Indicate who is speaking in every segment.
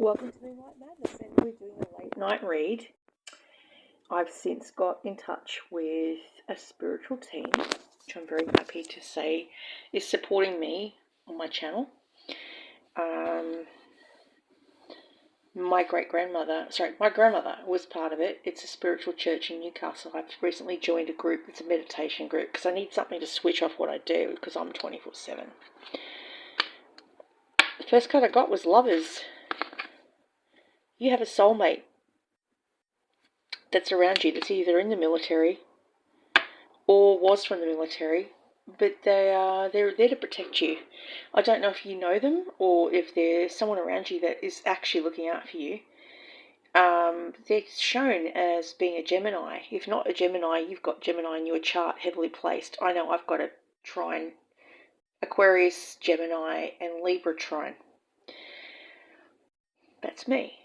Speaker 1: Welcome to Moonlight Madness, and we're doing a late night read. I've since got in touch with a spiritual team, which I'm very happy to say is supporting me on my channel. My grandmother was part of it. It's a spiritual church in Newcastle. I've recently joined a group. It's a meditation group because I need something to switch off what I do because I'm 24/7. The first card I got was Lovers. You have a soulmate that's around you that's either in the military or was from the military, but they're there to protect you. I don't know if you know them or if there's someone around you that is actually looking out for you. They're shown as being a Gemini. If not a Gemini, you've got Gemini in your chart heavily placed. I know I've got a trine, Aquarius, Gemini, and Libra trine. That's me.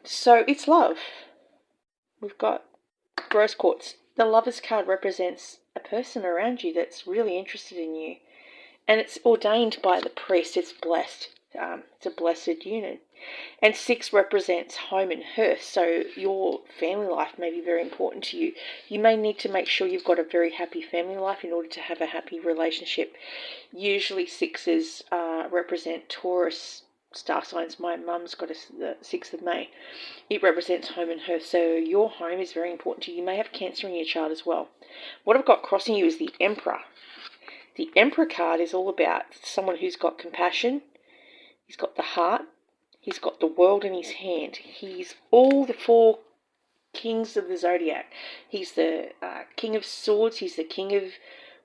Speaker 1: So it's love. We've got rose quartz. The Lovers card represents a person around you that's really interested in you. And it's ordained by the priest. It's blessed. It's a blessed union. And 6 represents home and hearth. So your family life may be very important to you. You may need to make sure you've got a very happy family life in order to have a happy relationship. Usually 6s represent Taurus star signs. My mum's got the 6th of May. It represents home and hearth. So your home is very important to you. You may have Cancer in your chart as well. What I've got crossing you is the Emperor. The Emperor card is all about someone who's got compassion. He's got the heart. He's got the world in his hand. He's all the 4 kings of the zodiac. He's the king of swords. He's the king of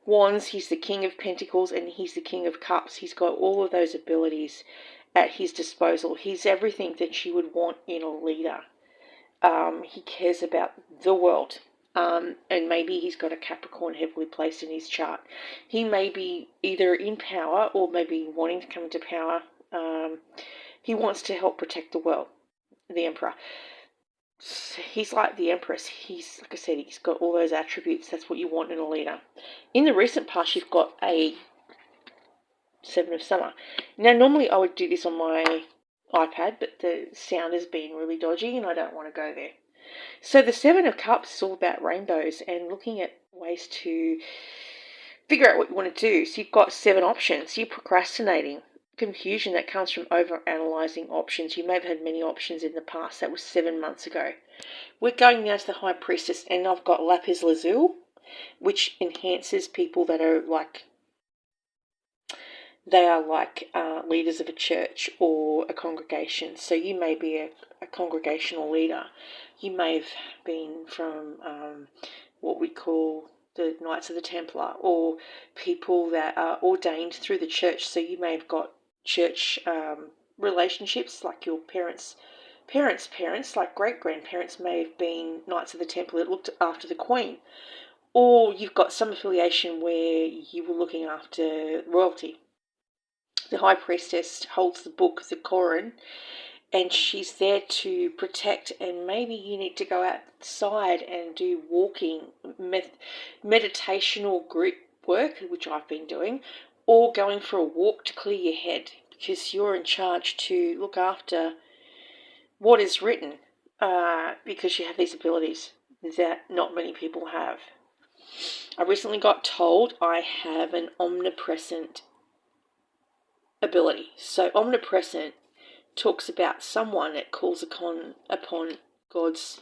Speaker 1: wands. He's the king of pentacles. And he's the king of cups. He's got all of those abilities at his disposal. He's everything that you would want in a leader. He cares about the world. And maybe he's got a Capricorn heavily placed in his chart. He may be either in power or maybe wanting to come into power. He wants to help protect the world, the Emperor. He's like the Empress. He's, like I said, he's got all those attributes. That's what you want in a leader. In the recent past, you've got a 7 of Summer. Now, normally I would do this on my iPad, but the sound has been really dodgy and I don't want to go there. So the 7 of Cups is all about rainbows and looking at ways to figure out what you want to do. So you've got 7 options. You're procrastinating. Confusion that comes from over-analysing options. You may have had many options in the past. That was 7 months ago. We're going now to the High Priestess, and I've got Lapis Lazuli, which enhances people that are like leaders of a church or a congregation. So you may be a congregational leader. You may have been from what we call the Knights of the Templar, or people that are ordained through the church. So you may have got church relationships, like your parents, like great-grandparents may have been Knights of the Templar that looked after the Queen. Or you've got some affiliation where you were looking after royalty. The High Priestess holds the book, the Koran, and she's there to protect, and maybe you need to go outside and do walking, meditational group work, which I've been doing, or going for a walk to clear your head, because you're in charge to look after what is written, because you have these abilities that not many people have. I recently got told I have an omnipresent ability. So omnipresent talks about someone that calls upon God's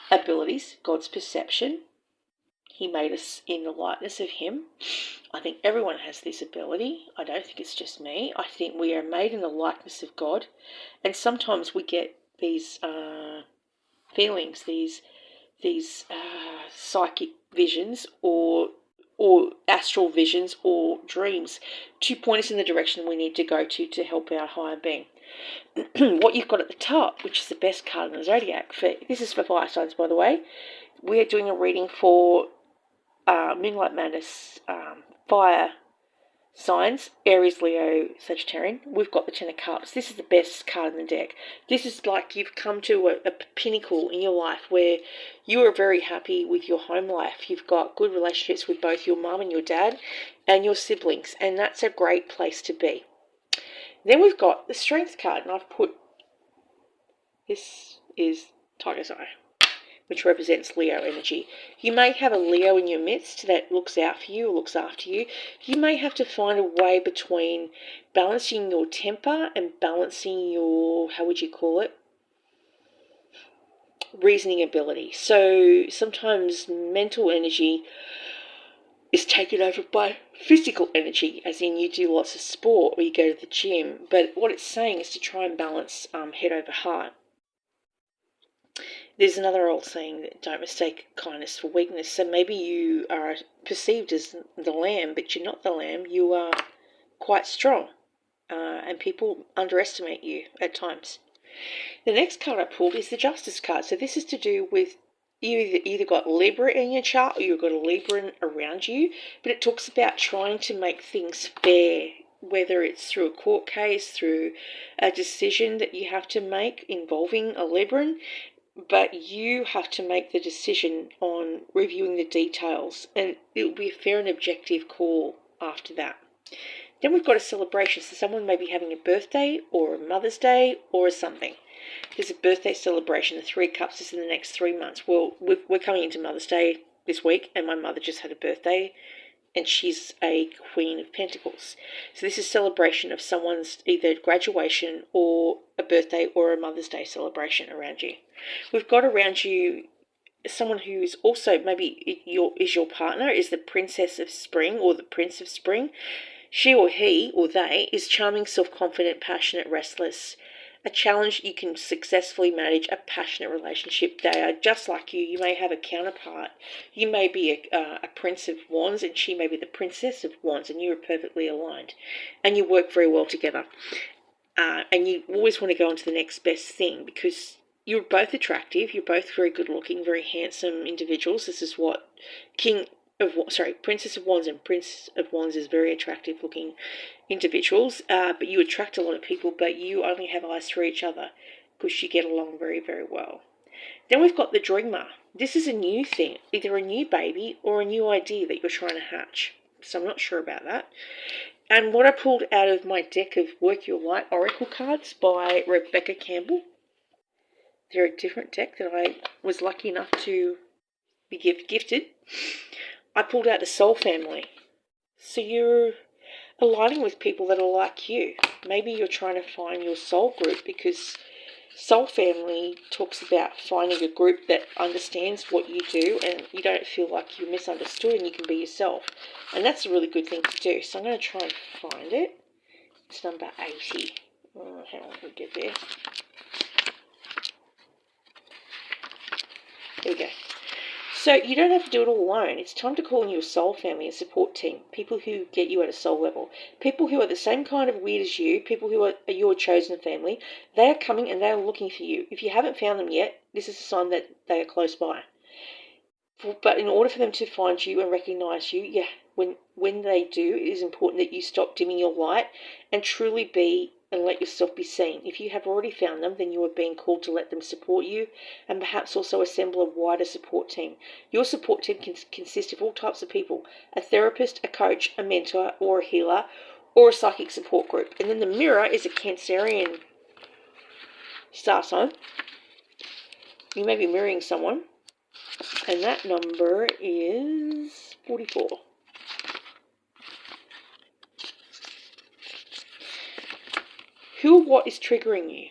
Speaker 1: abilities, God's perception. He made us in the likeness of him. I think everyone has this ability. I don't think it's just me. I think we are made in the likeness of God. And sometimes we get these feelings, these psychic visions or astral visions or dreams to point us in the direction we need to go to help our higher being. What you've got at the top, which is the best card in the zodiac, this is for fire signs, by the way. We're doing a reading for Moonlight Madness fire signs, Aries, Leo, Sagittarian. We've got the 10 of Cups. This is the best card in the deck. This is like you've come to a pinnacle in your life where you are very happy with your home life. You've got good relationships with both your mum and your dad and your siblings, and that's a great place to be. Then we've got the Strength card, and I've put This is Tiger's Eye, which represents Leo energy. You may have a Leo in your midst that looks out for you, looks after you. You may have to find a way between balancing your temper and balancing your, how would you call it, reasoning ability. So sometimes mental energy is taken over by physical energy, as in you do lots of sport or you go to the gym. But what it's saying is to try and balance head over heart. There's another old saying that don't mistake kindness for weakness. So maybe you are perceived as the lamb, but you're not the lamb. You are quite strong, and people underestimate you at times. The next card I pulled is the Justice card. So this is to do with you either got Libra in your chart or you've got a Libra around you, but it talks about trying to make things fair, whether it's through a court case, through a decision that you have to make involving a Libran, but you have to make the decision on reviewing the details, and it will be a fair and objective call after that. Then we've got a celebration, so someone may be having a birthday or a Mother's Day or something. There's a birthday celebration. The Three Cups is in the next 3 months. Well, we're coming into Mother's Day this week, and my mother just had a birthday, and she's a Queen of Pentacles. So this is celebration of someone's either graduation or a birthday or a Mother's Day celebration around you. We've got around you someone who is also maybe your partner, is the Princess of Spring or the Prince of Spring. She or he or they is charming, self-confident, passionate, restless. A challenge you can successfully manage a passionate relationship. They are just like you. You may have a counterpart. You may be a Prince of Wands and she may be the Princess of Wands, and you are perfectly aligned. And you work very well together. And you always want to go on to the next best thing because you're both attractive. You're both very good looking, very handsome individuals. This is what Princess of Wands and Prince of Wands is very attractive looking individuals, but you attract a lot of people, but you only have eyes for each other because you get along very, very well. Then we've got the Dreamer. This is a new thing, either a new baby or a new idea that you're trying to hatch. So I'm not sure about that. And what I pulled out of my deck of Work Your Light Oracle cards by Rebecca Campbell, they're a different deck that I was lucky enough to be gifted. I pulled out the Soul Family. So you're aligning with people that are like you. Maybe you're trying to find your soul group, because Soul Family talks about finding a group that understands what you do and you don't feel like you're misunderstood and you can be yourself. And that's a really good thing to do. So I'm going to try and find it. It's number 80. Hang on, we'll get there. There we go. So you don't have to do it all alone. It's time to call in your soul family, a support team, people who get you at a soul level, people who are the same kind of weird as you, people who are your chosen family. They are coming and they are looking for you. If you haven't found them yet, this is a sign that they are close by. But in order for them to find you and recognise you, when they do, it is important that you stop dimming your light and truly be and let yourself be seen. If you have already found them, then you are being called to let them support you and perhaps also assemble a wider support team. Your support team can consist of all types of people: a therapist, a coach, a mentor, or a healer, or a psychic support group. And then the Mirror is a Cancerian star sign. You may be mirroring someone, and that number is 44. Who or what is triggering you?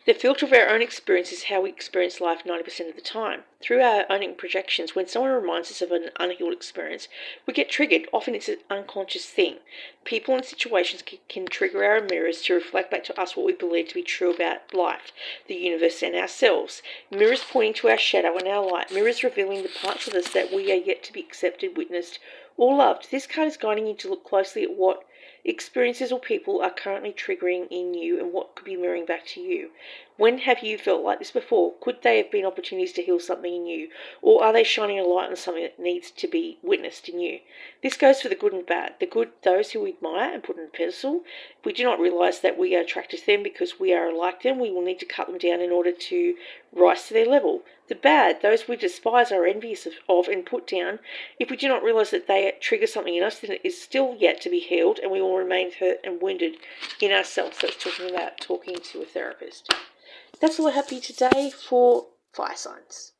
Speaker 1: The filter of our own experience is how we experience life 90% of the time. Through our own projections, when someone reminds us of an unhealed experience, we get triggered. Often it's an unconscious thing. People and situations can trigger our mirrors to reflect back to us what we believe to be true about life, the universe, and ourselves. Mirrors pointing to our shadow and our light. Mirrors revealing the parts of us that we are yet to be accepted, witnessed, or loved. This card is guiding you to look closely at what experiences or people are currently triggering in you and what could be mirroring back to you. When have you felt like this before? Could they have been opportunities to heal something in you? Or are they shining a light on something that needs to be witnessed in you? This goes for the good and bad. The good, those who we admire and put on a pedestal. If we do not realise that we are attracted to them because we are like them, we will need to cut them down in order to rise to their level. The bad, those we despise, are envious of and put down. If we do not realise that they trigger something in us, then it is still yet to be healed, and we will remain hurt and wounded in ourselves. So it's talking about talking to a therapist. That's all I have for you today for fire signs.